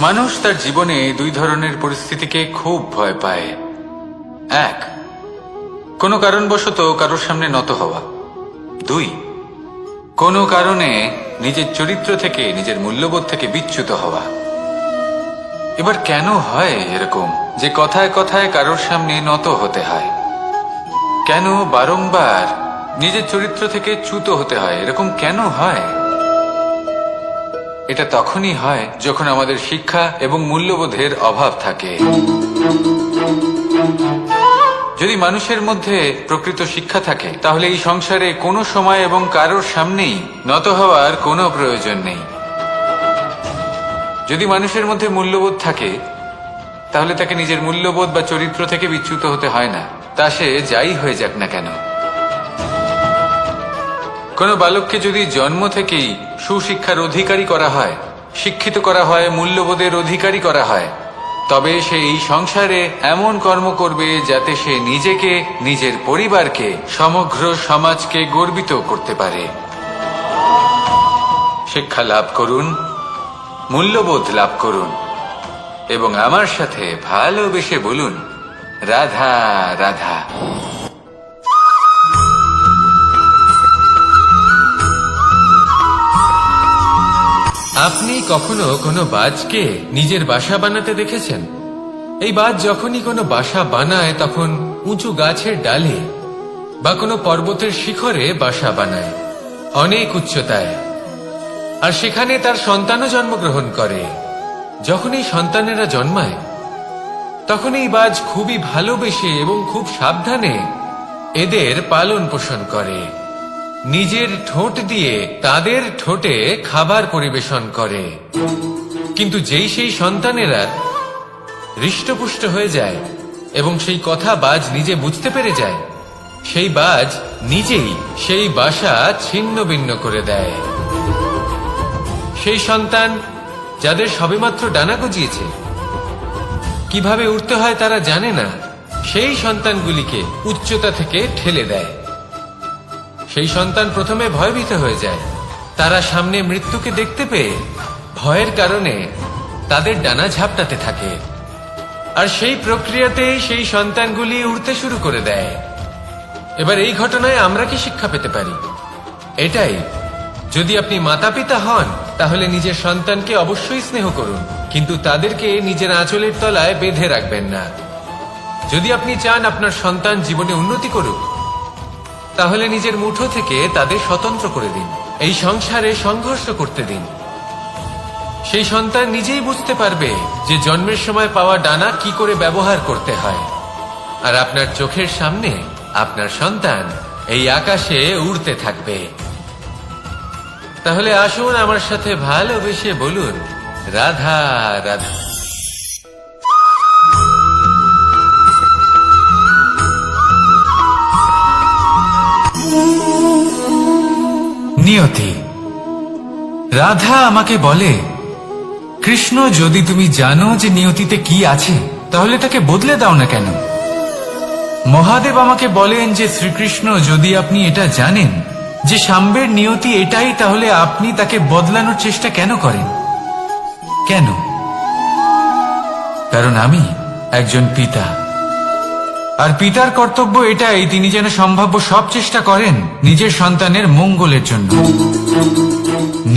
মানুষ তার জীবনে দুই ধরনের পরিস্থিতিকে খুব ভয় পায়। এক, কোনো কারণবশত কারোর সামনে নত হওয়া। দুই, কোনো কারণে নিজের চরিত্র থেকে, নিজের মূল্যবোধ থেকে বিচ্যুত হওয়া। এবার কেন হয় এরকম যে কথায় কথায় কারোর সামনে নত হতে হয়? কেন বারংবার নিজের চরিত্র থেকে চ্যুত হতে হয়? এরকম কেন হয়? এটা তখনই হয় যখন আমাদের শিক্ষা এবং মূল্যবোধের অভাব থাকে। যদি মানুষের মধ্যে প্রকৃত শিক্ষা থাকে তাহলে এই সংসারে কোনো সময় এবং কারোর সামনেই নত হওয়ার কোনো প্রয়োজন নেই। যদি মানুষের মধ্যে মূল্যবোধ থাকে তাহলে তাকে নিজের মূল্যবোধ বা চরিত্র থেকে বিচ্যুত হতে হয় না, তা সে যাই হয়ে যাক না কেন। কোনো বালককে যদি জন্ম থেকেই সুশিক্ষার অধিকারী করা হয়, শিক্ষিত করা হয়, মূল্যবোধের অধিকারী করা হয়, তবে সে এই সংসারে এমন কর্ম করবে যাতে সে নিজেকে, নিজের পরিবারকে, সমগ্র সমাজকে গর্বিত করতে পারে। শিক্ষা লাভ করুন, মূল্যবোধ লাভ করুন এবং আমার সাথে ভালোবেসে বলুন, রাধা রাধা। আপনি কখনো কোনো বাজকে নিজের বাসা বানাতে দেখেছেন? এই বাজ যখনই কোনো বাসা বানায় তখন উঁচু গাছের ডালে বা কোনো পর্বতের শিখরে বাসা বানায়, অনেক উচ্চতায়, আর সেখানে তার সন্তানও জন্মগ্রহণ করে। যখন এই সন্তানেরা জন্মায় তখন এই বাজ খুবই ভালোবেসে এবং খুব সাবধানে এদের পালন পোষণ করে। নিজের ঠোঁট দিয়ে তাদের ঠোঁটে খাবার পরিবেশন করে। কিন্তু যেই সেই সন্তানেরা হৃষ্টপুষ্ট হয়ে যায় এবং সেই কথা বাজ নিজে বুঝতে পেরে যায়, সেই বাজ নিজেই সেই বাসা ছিন্ন ভিন্ন করে দেয়। সেই সন্তান যাদের সবেমাত্র ডানা গজিয়েছে, কিভাবে উঠতে হয় তারা জানে না, সেই সন্তানগুলিকে উচ্চতা থেকে ঠেলে দেয়। সেই সন্তান প্রথমে ভয়ভীত হয়ে যায়। তারা সামনে মৃত্যুকে দেখতে পেয়ে ভয়ের কারণে তাদের ডানা ঝাপটাতে থাকে, আর সেই প্রক্রিয়াতেই সেই সন্তানগুলি উড়তে শুরু করে দেয়। এবার এই ঘটনায় আমরা কি শিক্ষা পেতে পারি? এটাই, যদি আপনি মাতা পিতা হন তাহলে নিজের সন্তানকে অবশ্যই স্নেহ করুন, কিন্তু তাদেরকে নিজের আঁচলের তলায় বেঁধে রাখবেন না। যদি আপনি চান আপনার সন্তান জীবনে উন্নতি করুক, তাহলে নিজের মুঠো থেকে তাদের স্বতন্ত্র করে দিন, এই সংসারে সংঘর্ষ করতে দিন। সেই সন্তান নিজেই বুঝতে পারবে যে জন্মের সময় পাওয়া ডানা কি করে ব্যবহার করতে হয়। আর আপনার চোখের সামনে আপনার সন্তান এই আকাশে উড়তে থাকবে। তাহলে আসুন আমার সাথে ভালোবেসে বলুন, রাধা রাধা। নিয়তি। রাধা আমাকে বলে, কৃষ্ণ, যদি তুমি জানো যে নিয়তিতে কি আছে তাহলে তাকে বদলে দাও না কেন? মহাদেব আমাকে বলেন যে শ্রীকৃষ্ণ, যদি আপনি এটা জানেন যে সাম্বের নিয়তি এটাই, তাহলে আপনি তাকে বদলানোর চেষ্টা কেন করেন? কেন? কারণ আমি একজন পিতা, আর পিতার কর্তব্য এটাই, তিনি যেন সম্ভাব্য সব চেষ্টা করেন নিজের সন্তানের মঙ্গলের জন্য।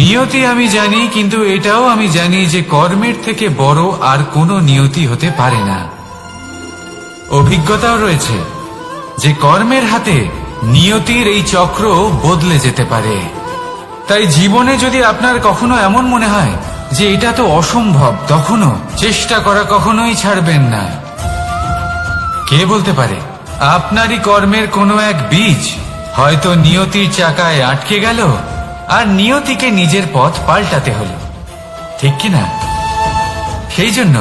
নিয়তি আমি জানি, কিন্তু এটাও আমি জানি যে কর্মের থেকে বড় আর কোনো নিয়তি হতে পারে না। অভিজ্ঞতাও রয়েছে যে কর্মের হাতে নিয়তির এই চক্র বদলে যেতে পারে। তাই জীবনে যদি আপনার কখনো এমন মনে হয় যে এটা তো অসম্ভব, তখনও চেষ্টা করা কখনোই ছাড়বেন না। কে বলতে পারে আপনারই কর্মের কোনো এক বীজ হয়তো নিয়তির চাকায় আটকে গেল আর নিয়তিকে নিজের পথ পাল্টাতে হলো, ঠিক কিনা? সেই জন্য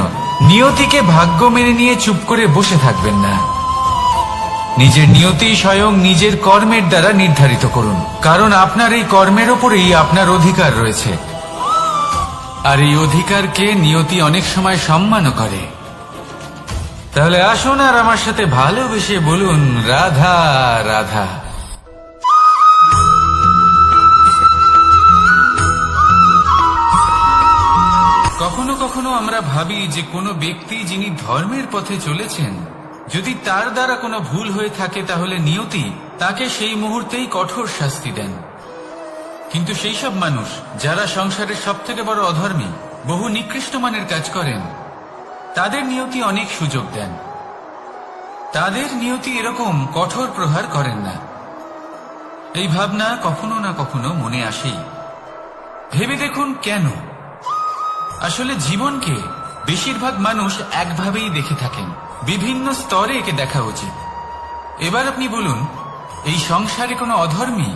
নিয়তিকে ভাগ্য মেনে নিয়ে চুপ করে বসে থাকবেন না। নিজের নিয়তি স্বয়ং নিজের কর্মের দ্বারা নির্ধারিত করুন, কারণ আপনার এই কর্মের ওপরেই আপনার অধিকার রয়েছে, আর এই অধিকারকে নিয়তি অনেক সময় সম্মানও করে। তাহলে আসুন আর আমার সাথে ভালোবেসে বলুন, রাধা রাধা। কখনো কখনো আমরা ভাবি যে কোনো ব্যক্তি যিনি ধর্মের পথে চলেছেন, যদি তার দ্বারা কোনো ভুল হয়ে থাকে তাহলে নিয়তি তাকে সেই মুহূর্তেই কঠোর শাস্তি দেন। কিন্তু সেই সব মানুষ যারা সংসারের সবথেকে বড় অধর্মী, বহু নিকৃষ্ট মানের কাজ করেন, তাদের নিয়তি অনেক সুযোগ দেন। তাদের নিয়তি এরকম কঠোর প্রহার করেন না। এই ভাবনা কখনো না কখনো মনে আসেই। ভেবে দেখুন কেন? আসলে জীবনকে বেশিরভাগ মানুষ একভাবেই দেখে থাকেন, বিভিন্ন স্তরে একে দেখা উচিত। এবার আপনি বলুন, এই সংসারে কোনো অধর্মী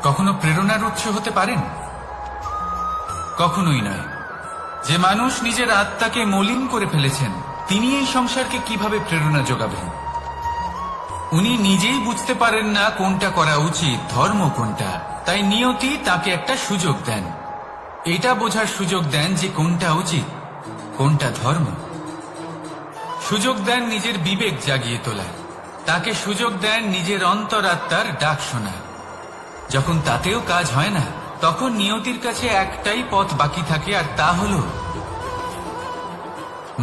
কখনো প্রেরণার উৎস হতে পারেন? কখনোই নয়। যে মানুষ নিজের আত্মাকে মলিন করে ফেলেছেন, তিনি এই সংসারকে কিভাবে প্রেরণা যোগাবেন? উনি নিজেই বুঝতে পারেন না কোনটা করা উচিত, ধর্ম কোনটা। তাই নিয়তি তাকে একটা সুযোগ দেন, এটা বোঝার সুযোগ দেন যে কোনটা উচিত, কোনটা ধর্ম। সুযোগ দেন নিজের বিবেক জাগিয়ে তোলার, তাকে সুযোগ দেন নিজের অন্তরাত্মার ডাক শোনার। যখন তাতেও কাজ হয় না, তখন নিয়তির কাছে একটাই পথ বাকি থাকে, আর তা হল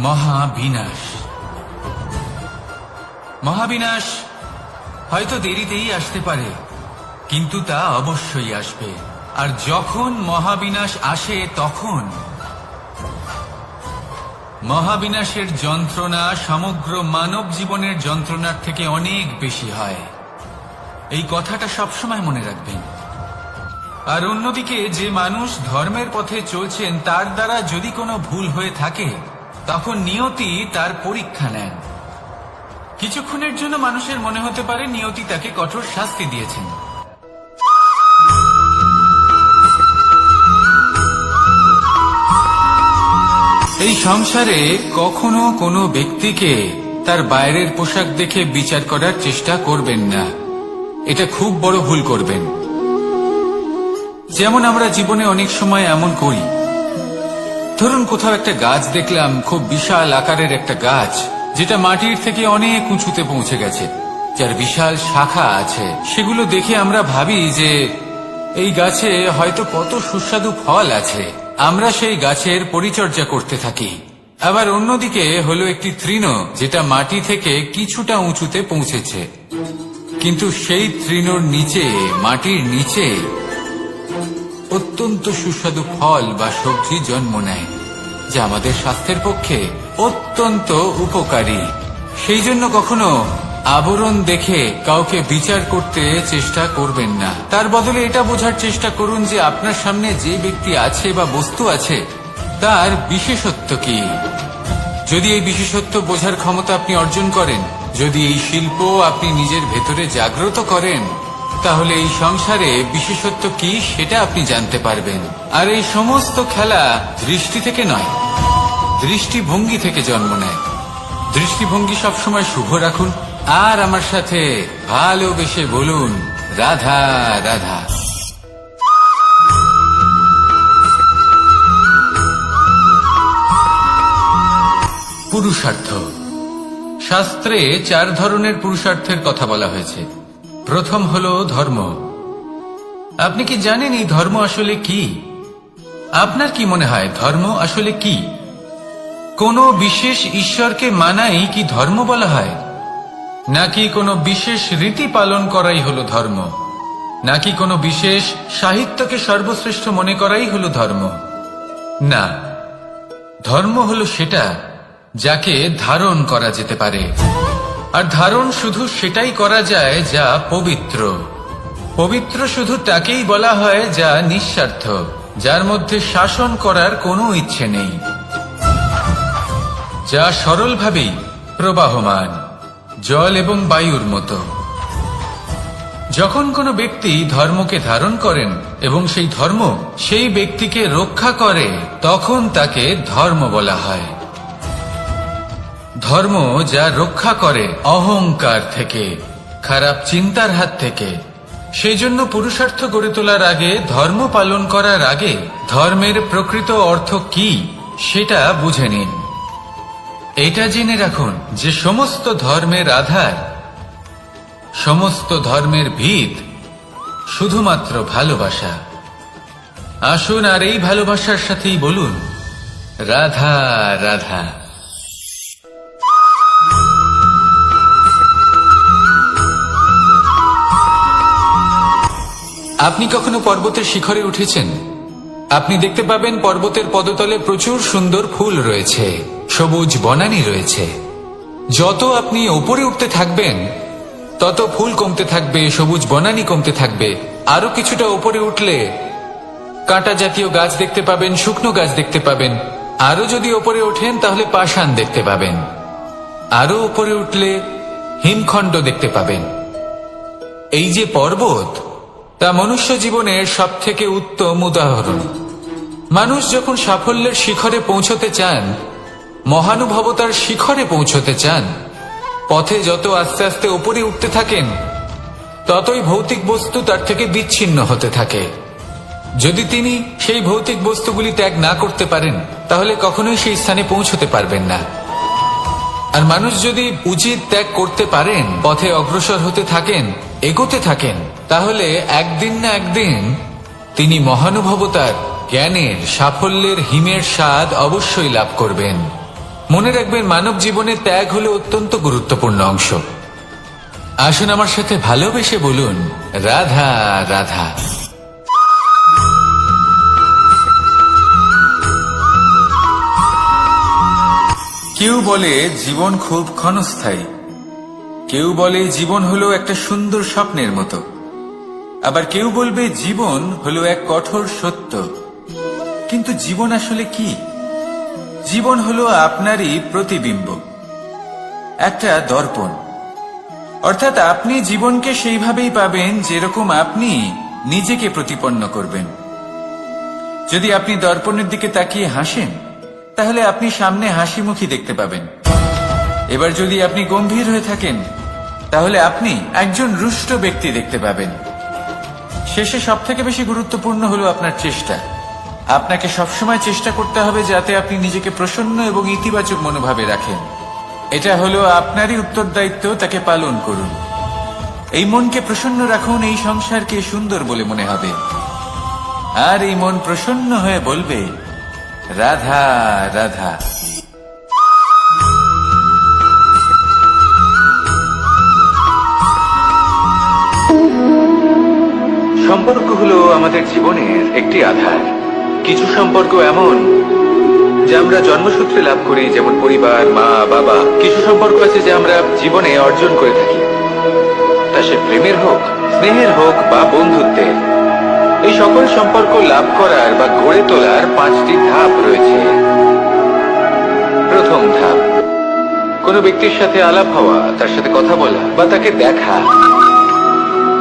মহাবিনাশ। মহাবিনাশ হয়তো দেরিতেই আসতে পারে, কিন্তু তা অবশ্যই আসবে। আর যখন মহাবিনাশ আসে, তখন মহাবিনাশের যন্ত্রণা সমগ্র মানব জীবনের যন্ত্রণার থেকে অনেক বেশি হয়। এই কথাটা সবসময় মনে রাখবেন। আর অন্যদিকে যে মানুষ ধর্মের পথে চলছেন, তার দ্বারা যদি কোনো ভুল হয়ে থাকে, তখন নিয়তি তার পরীক্ষা নেন। কিছুক্ষণের জন্য মানুষের মনে হতে পারে নিয়তি তাকে কঠোর শাস্তি দিয়েছেন। এই সংসারে কখনো কোনো ব্যক্তিকে তার বাইরের পোশাক দেখে বিচার করার চেষ্টা করবেন না। এটা খুব বড় ভুল করবেন। যেমন আমরা জীবনে অনেক সময় এমন করি। ধরুন কোথাও একটা গাছ দেখলাম, খুব বিশাল আকারের একটা গাছ, যেটা মাটির থেকে অনেক উঁচুতে পৌঁছে গেছে, যার বিশাল শাখা আছে। সেগুলো দেখে আমরা ভাবি যে এই গাছে হয়তো কত সুস্বাদু ফল আছে। আমরা সেই গাছের পরিচর্যা করতে থাকি। আবার অন্যদিকে হলো একটি তৃণ, যেটা মাটি থেকে কিছুটা উঁচুতে পৌঁছেছে, কিন্তু সেই তৃণর নিচে, মাটির নিচে অত্যন্ত সুস্বাদু ফল বা সবজি জন্ম নেয়, যা আমাদের স্বাস্থ্যের পক্ষে অত্যন্ত উপকারী। সেই জন্য কখনো আবরণ দেখে কাউকে বিচার করতে চেষ্টা করবেন না। তার বদলে এটা বোঝার চেষ্টা করুন যে আপনার সামনে যে ব্যক্তি আছে বা বস্তু আছে, তার বিশেষত্ব কি। যদি এই বিশেষত্ব বোঝার ক্ষমতা আপনি অর্জন করেন, যদি এই শিল্প আপনি নিজের ভেতরে জাগ্রত করেন, তাহলে এই সংসারে বিশেষত্ব কি সেটা আপনি জানতে পারবেন। আর এই সমস্ত খেলা দৃষ্টি থেকে নয়, দৃষ্টিভঙ্গি থেকে জন্ম নেয়। দৃষ্টিভঙ্গি সবসময় শুভ রাখুন, আর আমার সাথে ভালোবেসে বলুন, রাধা রাধা। পুরুষার্থ। শাস্ত্রে 4 ধরনের পুরুষার্থের কথা বলা হয়েছে। প্রথম হলো ধর্ম। আপনি কি জানেন এই ধর্ম আসলে কি? আপনার কি মনে হয় ধর্ম আসলে কি? কোনো বিশেষ ঈশ্বরকে মানাই কি ধর্ম বলা হয়? নাকি কোনো বিশেষ রীতি পালন করাই হলো ধর্ম? নাকি কোনো বিশেষ সাহিত্যকে সর্বশ্রেষ্ঠ মনে করাই হলো ধর্ম? না, ধর্ম হলো সেটা যাকে ধারণ করা যেতে পারে। আর ধারণ শুধু সেটাই করা যায় যা পবিত্র। পবিত্র শুধু তাকেই বলা হয় যা নিঃস্বার্থ, যার মধ্যে শাসন করার কোনো ইচ্ছে নেই, যা সরলভাবেই প্রবাহমান, জল এবং বায়ুর মতো। যখন কোনো ব্যক্তি ধর্মকে ধারণ করেন এবং সেই ধর্ম সেই ব্যক্তিকে রক্ষা করে, তখন তাকে ধর্ম বলা হয়। ধর্ম যা রক্ষা করে অহংকার থেকে, খারাপ চিন্তার হাত থেকে। সেই জন্য পুরুষার্থ গড়ে তোলার আগে, ধর্ম পালন করার আগে, ধর্মের প্রকৃত অর্থ কি সেটা বুঝে নিন। এটা জেনে রাখুন যে সমস্ত ধর্মের আধার, সমস্ত ধর্মের ভিত শুধুমাত্র ভালোবাসা। আসুন আর এই ভালোবাসার সাথেই বলুন, রাধা রাধা। আপনি কখনো পর্বতের শিখরে উঠেছেন? আপনি দেখতে পাবেন পর্বতের পদতলে প্রচুর সুন্দর ফুল রয়েছে, সবুজ বনানী রয়েছে। যত আপনি ওপরে উঠতে থাকবেন তত ফুল কমতে থাকবে, সবুজ বনানী কমতে থাকবে। আরো কিছুটা ওপরে উঠলে কাঁটা জাতীয় গাছ দেখতে পাবেন, শুকনো গাছ দেখতে পাবেন। আরো যদি ওপরে ওঠেন তাহলে পাষাণ দেখতে পাবেন। আরো উপরে উঠলে হিমখণ্ড দেখতে পাবেন। এই যে পর্বত, তা মনুষ্য জীবনের সব থেকে উত্তম উদাহরণ। মানুষ যখন সাফল্যের শিখরে পৌঁছতে চান, মহানুভবতার শিখরে পৌঁছতে চান, পথে যত আস্তে আস্তে উপরে উঠতে থাকেন ততই ভৌতিক বস্তু তার থেকে বিচ্ছিন্ন হতে থাকে। যদি তিনি সেই ভৌতিক বস্তুগুলি ত্যাগ না করতে পারেন তাহলে কখনোই সেই স্থানে পৌঁছতে পারবেন না। আর মানুষ যদি উচিত ত্যাগ করতে পারেন, পথে অগ্রসর হতে থাকেন, এগোতে থাকেন, তাহলে একদিন না একদিন তিনি মহানুভবতার, জ্ঞানের, সাফল্যের হিমের স্বাদ অবশ্যই লাভ করবেন। মনে রাখবেন, মানব জীবনে ত্যাগ হলো অত্যন্ত গুরুত্বপূর্ণ অংশ। আসুন আমার সাথে ভালোবেসে বলুন, রাধা রাধা। কেউ বলে জীবন খুব ক্ষণস্থায়ী, কেউ বলে জীবন হলো একটা সুন্দর স্বপ্নের মতো, আবার কেউ বলবে জীবন হলো এক কঠোর সত্য। কিন্তু জীবন আসলে কি? জীবন হলো আপনারই প্রতিবিম্ব, একটা দর্পণ। অর্থাৎ আপনি জীবনকে সেইভাবেই পাবেন যেরকম আপনি নিজেকে প্রতিপন্ন করবেন। যদি আপনি দর্পণের দিকে তাকিয়ে হাসেন তাহলে আপনি সামনে হাসি মুখী দেখতে পাবেন। এবার যদি আপনি গম্ভীর হয়ে থাকেন তাহলে আপনি একজন রুষ্ট ব্যক্তি দেখতে পাবেন। শেষে সবথেকে বেশি গুরুত্বপূর্ণ হলো আপনার চেষ্টা। আপনাকে সবসময় চেষ্টা করতে হবে যাতে আপনি নিজেকে প্রসন্ন এবং ইতিবাচক মনোভাবে রাখেন। এটা হলো আপনারই উত্তরদায়িত্ব, তাকে পালন করুন। এই মনকে প্রসন্ন রাখুন, এই সংসারকে সুন্দর বলে মনে হবে। আর এই মন প্রসন্ন হয়ে বলবে, রাধা রাধা। সম্পর্ক হলো আমাদের জীবনের একটি আধার। কিছু সম্পর্ক এমন যা আমরা জন্মসূত্রে লাভ করি, যেমন পরিবার, মা, বাবা। কিছু সম্পর্ক আছে যা আমরা জীবনে অর্জন করে থাকি, তা সে প্রেমের হোক, স্নেহের হোক বা বন্ধুত্বের। এই সকল সম্পর্ক লাভ করার বা গড়ে তোলার 5টি ধাপ রয়েছে। প্রথম ধাপ, কোনো ব্যক্তির সাথে আলাপ হওয়া, তার সাথে কথা বলা বা তাকে দেখা।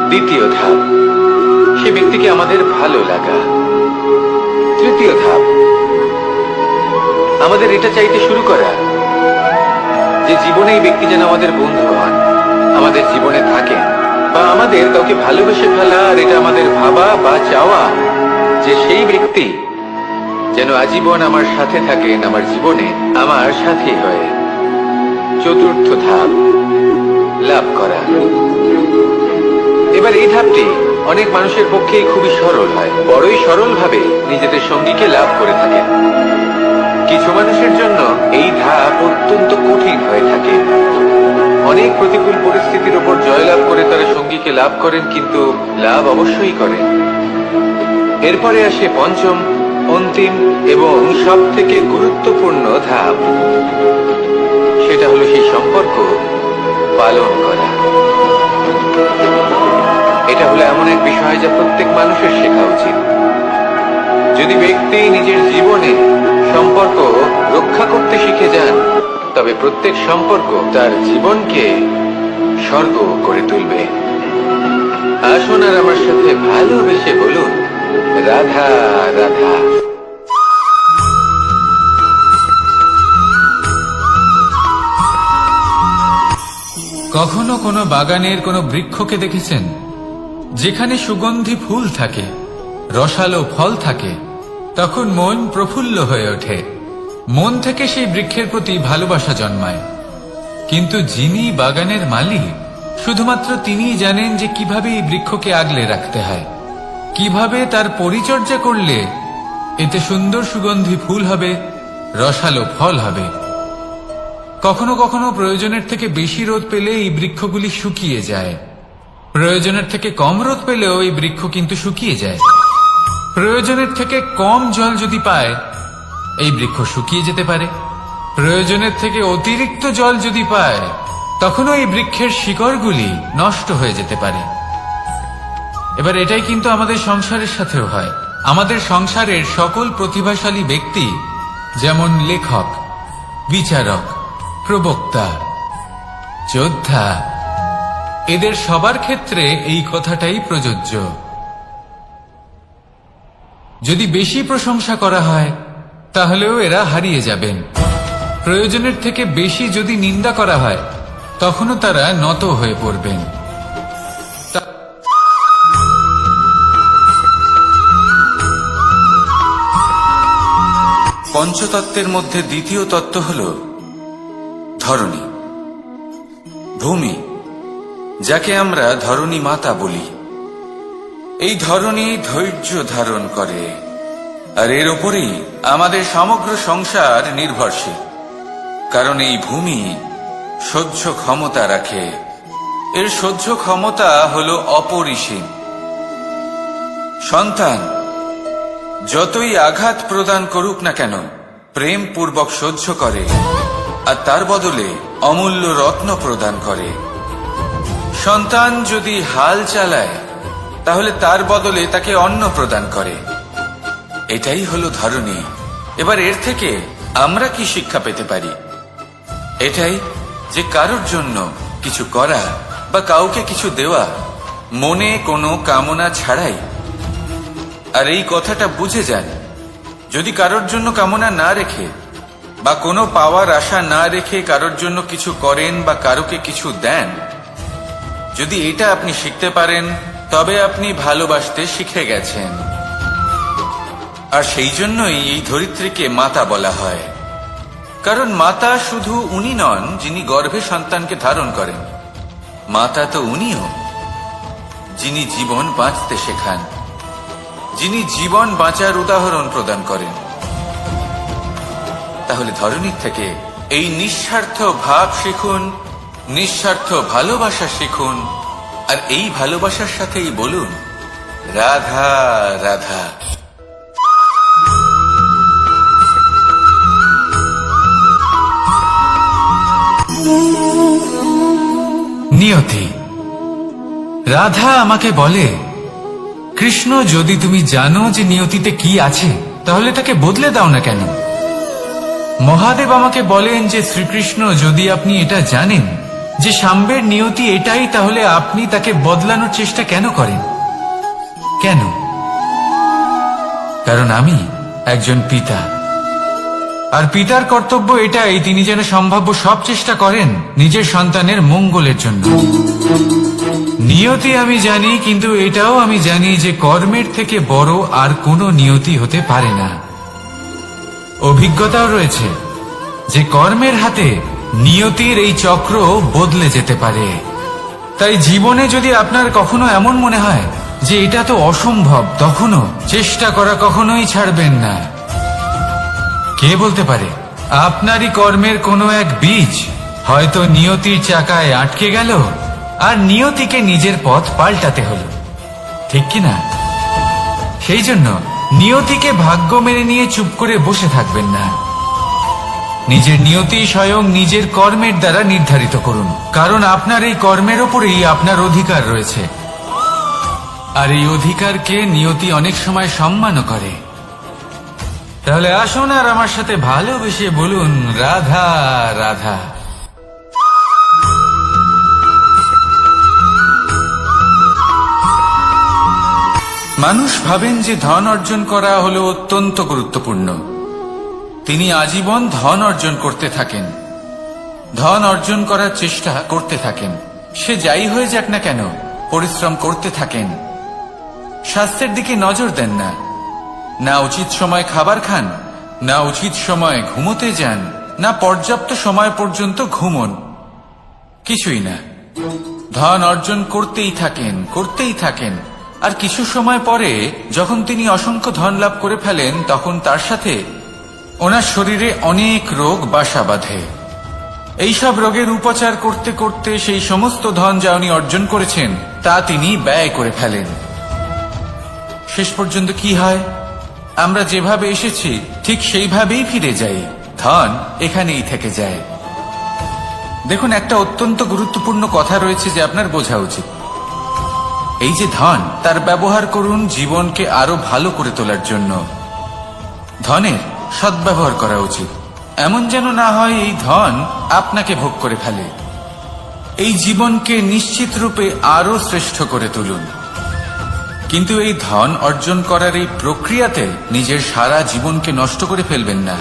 দ্বিতীয় ধাপ, সে ব্যক্তিকে আমাদের ভালো লাগা। তৃতীয় ধাপ, আমাদের এটা চাইতে শুরু করা যে জীবনে এই ব্যক্তি যেন আমাদের বন্ধু হন, আমাদের জীবনে থাকেন, বা আমাদের কাউকে ভালোবেসে ফেলা। আর এটা আমাদের ভাবা বা চাওয়া যে সেই ব্যক্তি যেন আজীবন আমার সাথে থাকেন, আমার জীবনে আমার সাথী হয়ে। চতুর্থ ধাপ, লাভ করা। এবার এই ধাপটি অনেক মানুষের পক্ষেই খুবই সরল হয়, বড়ই সরলভাবে নিজেদের সঙ্গীকে লাভ করে থাকেন। কিছু মানুষের জন্য এই ধাপ অত্যন্ত কঠিন হয়ে থাকে। অনেক প্রতিকূল পরিস্থিতির উপর জয়লাভ করে তারা সঙ্গীকে লাভ করেন, কিন্তু লাভ অবশ্যই করেন। এরপরে আসে পঞ্চম, অন্তিম এবং সব থেকে গুরুত্বপূর্ণ ধাপ। সেটা হলো সেই সম্পর্ক পালন করা। এটা হলো এমন এক বিষয় যা প্রত্যেক মানুষের শেখা উচিত। যদি ব্যক্তি নিজের জীবনে সম্পর্ক রক্ষা করতে শিখে যান, তবে প্রত্যেক সম্পর্ক তার জীবনকে স্বর্গ করে তুলবে। আসুন আর আমার সাথে ভালোবেসে বলুন, রাধা রাধা। কখনো কোনো বাগানের কোনো বৃক্ষকে দেখেছেন যেখানে সুগন্ধি ফুল থাকে, রসালো ফল থাকে? তখন মন প্রফুল্ল হয়ে ওঠে, মন থেকে সেই বৃক্ষের প্রতি ভালোবাসা জন্মায়। কিন্তু যিনি বাগানের মালিক, শুধুমাত্র তিনিই জানেন যে কিভাবে এই বৃক্ষকে আগলে রাখতে হয়, কিভাবে তার পরিচর্যা করলে এতে সুন্দর সুগন্ধি ফুল হবে, রসালো ফল হবে। কখনো কখনো প্রয়োজনের থেকে বেশি রোদ পেলে এই বৃক্ষগুলি শুকিয়ে যায়, প্রয়োজনের থেকে কম রোদ পেলেও এই বৃক্ষ কিন্তু শুকিয়ে যায়। প্রয়োজনের থেকে কম জল যদি পায় এই বৃক্ষ শুকিয়ে যেতে পারে, প্রয়োজনের থেকে অতিরিক্ত জল যদি পায় তখনও এই বৃক্ষের শিকড়গুলি নষ্ট হয়ে যেতে পারে। এবার এটাই কিন্তু আমাদের সংসারের সাথেও হয়। আমাদের সংসারের সকল প্রতিভাশালী ব্যক্তি, যেমন লেখক, বিচারক, প্রবক্তা, যোদ্ধা, এদের সবার ক্ষেত্রে এই কথাটাই প্রযোজ্য। যদি বেশি প্রশংসা করা হয় তাহলেও এরা হারিয়ে যাবেন। প্রয়োজনের থেকে বেশি যদি নিন্দা করা হয় তখনও তারা নত হয়ে পড়বেন। পঞ্চতত্ত্বের মধ্যে দ্বিতীয় তত্ত্ব হল ধরণী, ভূমি, যাকে আমরা ধরণী মাতা বলি। এই ধরণী ধৈর্য ধারণ করে, আর এর ওপরেই আমাদের সমগ্র সংসার নির্ভরশীল। কারণ এই ভূমি সহ্য ক্ষমতা রাখে, এর সহ্য ক্ষমতা হল অপরিসীম। সন্তান যতই আঘাত প্রদান করুক না কেন প্রেম পূর্বক সহ্য করে, আর তার বদলে অমূল্য রত্ন প্রদান করে। সন্তান যদি হাল চালায় তাহলে তার বদলে তাকে অন্ন প্রদান করে। এটাই হলো ধরণী। এবার এর থেকে আমরা কি শিক্ষা পেতে পারি? এটাই যে কারোর জন্য কিছু করা বা কাউকে কিছু দেওয়া মনে কোনো কামনা ছাড়াই। আর এই কথাটা বুঝে যান, যদি কারোর জন্য কামনা না রেখে বা কোনো পাওয়ার আশা না রেখে কারোর জন্য কিছু করেন বা কারোকে কিছু দেন, যদি এটা আপনি শিখতে পারেন তবে আপনি ভালোবাসতে শিখে গেছেন। আর সেই জন্যই এই ধরিত্রীকে মাতা বলা হয়। কারণ মাতা শুধু উনি নন যিনি গর্ভে সন্তানকে ধারণ করেন, মাতা তো উনিও যিনি জীবন বাঁচতে শেখান, যিনি জীবন বাঁচার উদাহরণ প্রদান করেন। তাহলে ধরণীর থেকে এই নিঃস্বার্থ ভাব শিখুন, নিঃস্বার্থ ভালোবাসা শিখুন, আর এই ভালোবাসার সাথেই বলুন রাধা রাধা। নিয়তি। রাধা আমাকে বলে, কৃষ্ণ, যদি তুমি জানো যে নিয়তিতে কি আছে তাহলে তাকে বদলে দাও না কেন? মহাদেব আমাকে বলেন যে শ্রীকৃষ্ণ, যদি আপনি এটা জানেন যে সাম্বের নিয়তি এটাই, তাহলে আপনি তাকে বদলানোর চেষ্টা কেন করেন? কেন? কারণ আমি একজন পিতা, আর পিতার কর্তব্য এটাই তিনি যেন সম্ভাব্য সব চেষ্টা করেন নিজের সন্তানের মঙ্গলের জন্য। নিয়তি আমি জানি, কিন্তু এটাও আমি জানি যে কর্মের থেকে বড় আর কোনো নিয়তি হতে পারে না। অভিজ্ঞতাও রয়েছে যে কর্মের হাতে নিয়তির এই চক্র বদলে যেতে পারে। তাই জীবনে যদি আপনার কখনো এমন মনে হয় যে এটা তো অসম্ভব, তখনও চেষ্টা করা কখনোই ছাড়বেন না। কে বলতে পারে আপনারই কর্মের কোনো এক বীজ হয়তো নিয়তির চাকায় আটকে গেল আর নিয়তিকে নিজের পথ পাল্টাতে হলো, ঠিক কি না? সেই জন্য নিয়তিকে ভাগ্য মেনে নিয়ে চুপ করে বসে থাকবেন না। নিজের নিয়তি স্বয়ং নিজের কর্মের দ্বারা নির্ধারিত করুন, কারণ আপনার এই কর্মের ওপরেই আপনার অধিকার রয়েছে। আর এই অধিকারকে নিয়তি অনেক সময় সম্মানও করে। তাহলে আসুন আর আমার সাথে ভালোবেসে বলুন রাধা রাধা। মানুষ ভাবেন যে ধন অর্জন করা হলো অত্যন্ত গুরুত্বপূর্ণ। তিনি আজীবন ধন অর্জন করতে থাকেন, ধন অর্জন করার চেষ্টা করতে থাকেন। সে যাই হয়ে যাক না কেন পরিশ্রম করতে থাকেন। স্বাস্থ্যের দিকে নজর দেন না, না উচিত সময় খাবার খান, না উচিত সময় ঘুমোতে যান, না পর্যাপ্ত সময় পর্যন্ত ঘুমন, কিছুই না। ধন অর্জন করতেই থাকেন, করতেই থাকেন। আর কিছু সময় পরে যখন তিনি অসংখ্য ধন লাভ করে ফেলেন, তখন তার সাথে ওনার শরীরে অনেক রোগ বাসা বাঁধে। এইসব রোগের উপচার করতে করতে সেই সমস্ত ধন যা উনি অর্জন করেছেন তা তিনি ব্যয় করে ফেলেন। শেষ পর্যন্ত কি হয়? আমরা যেভাবে এসেছি ঠিক সেইভাবেই ফিরে যাই, ধন এখানেই থেকে যায়। দেখুন, একটা অত্যন্ত গুরুত্বপূর্ণ কথা রয়েছে যে আপনার বোঝা উচিত। এই যে ধন, তার ব্যবহার করুন জীবনকে আরো ভালো করে তোলার জন্য। ধনের সদ্ব্যবহার করা উচিত, এমন যেন না হয় এই ধন আপনাকে ভোগ করে ফেলে। এই জীবনকে নিশ্চিত রূপে আরো শ্রেষ্ঠ করে তুলুন। কিন্তু এই ধন অর্জন করার এই প্রক্রিয়াতে নিজের সারা জীবনকে নষ্ট করে ফেলবেন না।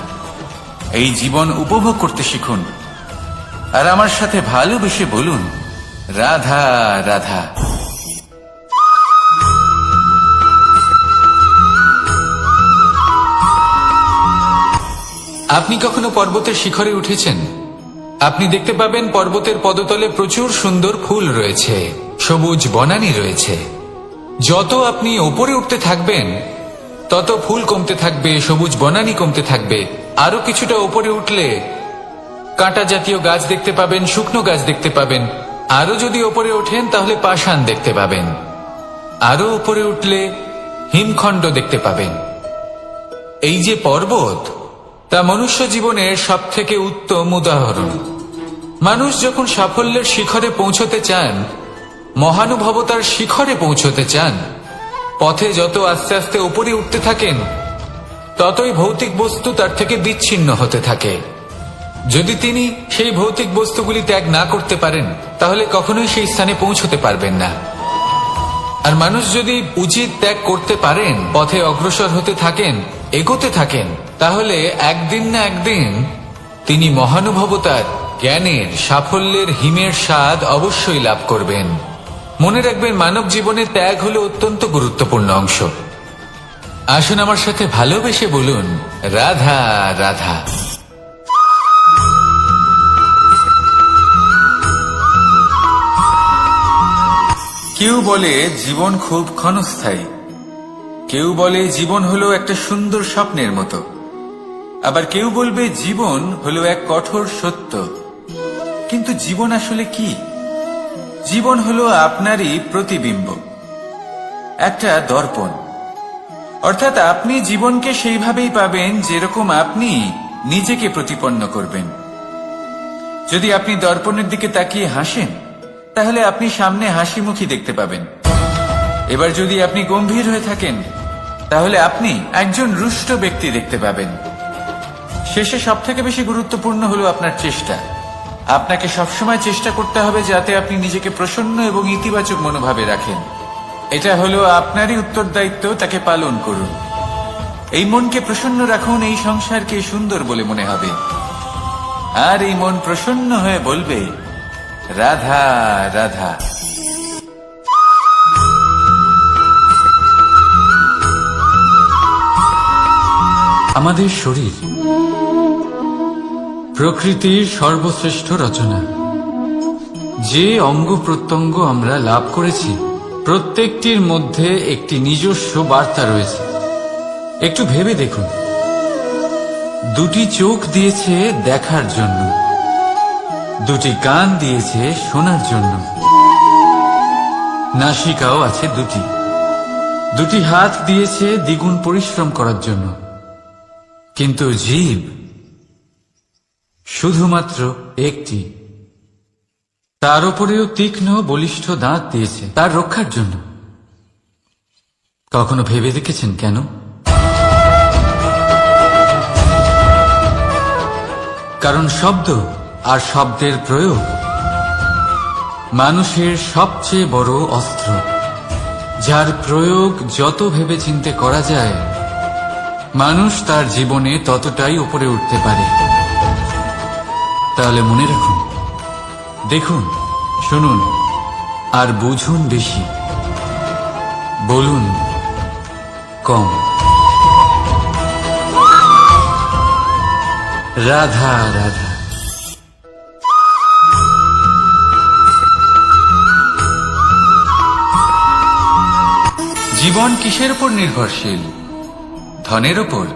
এই জীবন উপভোগ করতে শিখুন, আর আমার সাথে ভালোবেসে বলুন, রাধা রাধা। আপনি কখনো পর্বতের শিখরে উঠেছেন? আপনি দেখতে পাবেন পর্বতের পদতলে প্রচুর সুন্দর ফুল রয়েছে, সবুজ বনানী রয়েছে। যত আপনি ওপরে উঠতে থাকবেন তত ফুল কমতে থাকবে, সবুজ বনানী কমতে থাকবে। আরো কিছুটা ওপরে উঠলে কাঁটা জাতীয় গাছ দেখতে পাবেন, শুকনো গাছ দেখতে পাবেন। আরো যদি ওপরে ওঠেন তাহলে পাষাণ দেখতে পাবেন। আরো উপরে উঠলে হিমখণ্ড দেখতে পাবেন। এই যে পর্বত, তা মনুষ্য জীবনের সব থেকে উত্তম উদাহরণ। মানুষ যখন সাফল্যের শিখরে পৌঁছতে চান, মহানুভবতার শিখরে পৌঁছতে চান, পথে যত আস্তে আস্তে উপরে উঠতে থাকেন ততই ভৌতিক বস্তু তার থেকে বিচ্ছিন্ন হতে থাকে। যদি তিনি সেই ভৌতিক বস্তুগুলি ত্যাগ না করতে পারেন তাহলে কখনোই সেই স্থানে পৌঁছতে পারবেন না। আর মানুষ যদি উচিত ত্যাগ করতে পারেন, পথে অগ্রসর হতে থাকেন, এগোতে থাকেন, তাহলে একদিন না একদিন তিনি মহানুভবতার, জ্ঞানের, সাফল্যের হিমের স্বাদ অবশ্যই লাভ করবেন। মনে রাখবেন, মানব জীবনে ত্যাগ হলো অত্যন্ত গুরুত্বপূর্ণ অংশ। আসুন আমার সাথে ভালোবেসে বলুন, রাধা রাধা। কেউ বলে জীবন খুব ক্ষণস্থায়ী, কেউ বলে জীবন হলো একটা সুন্দর স্বপ্নের মতো, আবার কেউ বলবে জীবন হলো এক কঠোর সত্য। কিন্তু জীবন আসলে কি? জীবন হলো আপনারই প্রতিবিম্ব, একটা দর্পণ। অর্থাৎ আপনি জীবনকে সেইভাবেই পাবেন যেরকম আপনি নিজেকে প্রতিপন্ন করবেন। যদি আপনি দর্পণের দিকে তাকিয়ে হাসেন তাহলে আপনি সামনে হাসি মুখী দেখতে পাবেন। এবার যদি আপনি গম্ভীর হয়ে থাকেন তাহলে আপনি একজন রুষ্ট ব্যক্তি দেখতে পাবেন। শেষে সবথেকে বেশি গুরুত্বপূর্ণ হলো আপনার চেষ্টা। আপনাকে সবসময় চেষ্টা করতে হবে যাতে আপনি নিজেকে প্রসন্ন এবং ইতিবাচক মনোভাবে রাখেন। এটা হলো আপনারই উত্তরদায়িত্ব, তাকে পালন করুন। এই মনকে প্রসন্ন রাখুন, এই সংসারকে সুন্দর বলে মনে হবে। আর এই মন প্রসন্ন হয়ে বলবে, রাধা রাধা। আমাদের শরীর প্রকৃতির সর্বশ্রেষ্ঠ রচনা। যে অঙ্গ প্রত্যঙ্গ আমরা লাভ করেছি প্রত্যেকটির মধ্যে একটি নিজস্ব বার্তা রয়েছে। একটু ভেবে দেখুন, দুটি চোখ দিয়েছে দেখার জন্য, দুটি কান দিয়েছে শোনার জন্য, নাসিকাও আছে দুটি, দুটি হাত দিয়েছে দ্বিগুণ পরিশ্রম করার জন্য। কিন্তু জীব শুধুমাত্র একটি। তার উপরেও তীক্ষ্ণ বলিষ্ঠ দাঁত দিয়েছে তার রক্ষার জন্য। কখনো ভেবে দেখেছেন কেন? কারণ শব্দ আর শব্দের প্রয়োগ মানুষের সবচেয়ে বড় অস্ত্র, যার প্রয়োগ যত ভেবেচিন্তে করা যায় মানুষ তার জীবনে ততটাই উপরে উঠতে পারে। তাহলে মনে রাখুন, দেখুন, শুনুন আর বুঝুন বেশি, বলুন কম। রাধা রাধা। জীবন কিসের উপর নির্ভরশীল? ধনের উপর?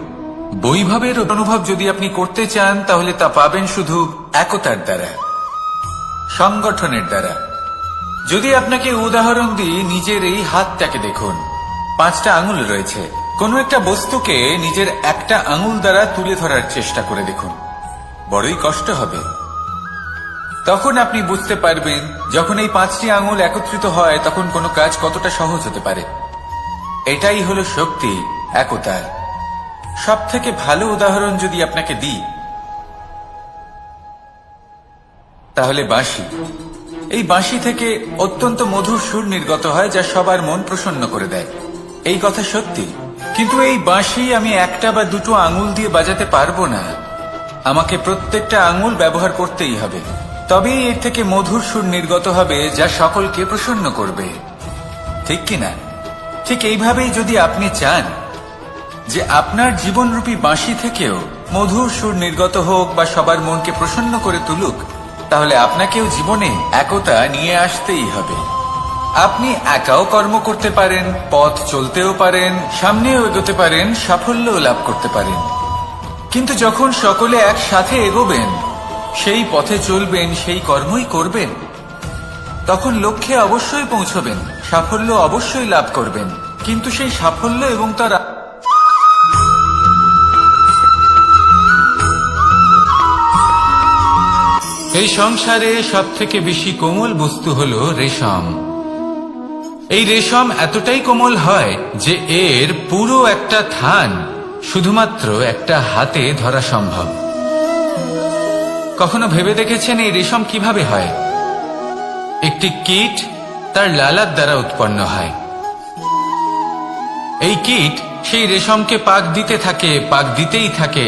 বৈভবের অনুভব যদি আপনি করতে চান তাহলে তা পাবেন শুধু একতার দ্বারা, সংগঠনের দ্বারা। যদি আপনাকে উদাহরণ দিই, নিজের এই হাতটাকে দেখুন, 5টা আঙুল রয়েছে। কোনো একটা বস্তুকে নিজের একটা আঙুল দ্বারা তুলে ধরার চেষ্টা করে দেখুন, বড়ই কষ্ট হবে। তখন আপনি বুঝতে পারবেন যখন এই 5টি আঙুল একত্রিত হয় তখন কোনো কাজ কতটা সহজ হতে পারে। এটাই হলো শক্তি একতার। সব থেকে ভালো উদাহরণ যদি আপনাকে দিই তাহলে বাঁশি। এই বাঁশি থেকে অত্যন্ত মধুর সুর নির্গত হয় যা সবার মন প্রসন্ন করে দেয়। এই কথা সত্যি, কিন্তু এই বাঁশি আমি একটা বা দুটো আঙুল দিয়ে বাজাতে পারবো না। আমাকে প্রত্যেকটা আঙুল ব্যবহার করতেই হবে, তবেই এর থেকে মধুর সুর নির্গত হবে যা সকলকে প্রসন্ন করবে, ঠিক কিনা? ঠিক এইভাবেই যদি আপনি চান যে আপনার জীবনরূপী বাঁশি থেকেও মধুর সুর নির্গত হোক বা সবার মনকে প্রসন্ন করে তুলুক, তাহলে আপনাকেও জীবনে একতা নিয়ে আসতেই হবে। আপনি একাও কর্ম করতে পারেন, পথ চলতেও পারেন, সামনেও এগোতে পারেন, সাফল্যও লাভ করতে পারেন। কিন্তু যখন সকলে একসাথে এগোবেন, সেই পথে চলবেন, সেই কর্মই করবেন, তখন লক্ষ্যে অবশ্যই পৌঁছবেন, সাফল্য অবশ্যই লাভ করবেন। কিন্তু সেই সাফল্য এবং তার এই সংসারে সব থেকে বেশি কোমল বস্তু হলো রেশম। এই রেশম এতটাই কোমল হয় যে এর পুরো একটা থান শুধুমাত্র একটা হাতে ধরা সম্ভব। কখনো ভেবে দেখেছেন এই রেশম কিভাবে হয়? একটি কীট তার লালার দ্বারা উৎপন্ন হয়। এই কীট সেই রেশমকে পাক দিতে থাকে, পাক দিতেই থাকে।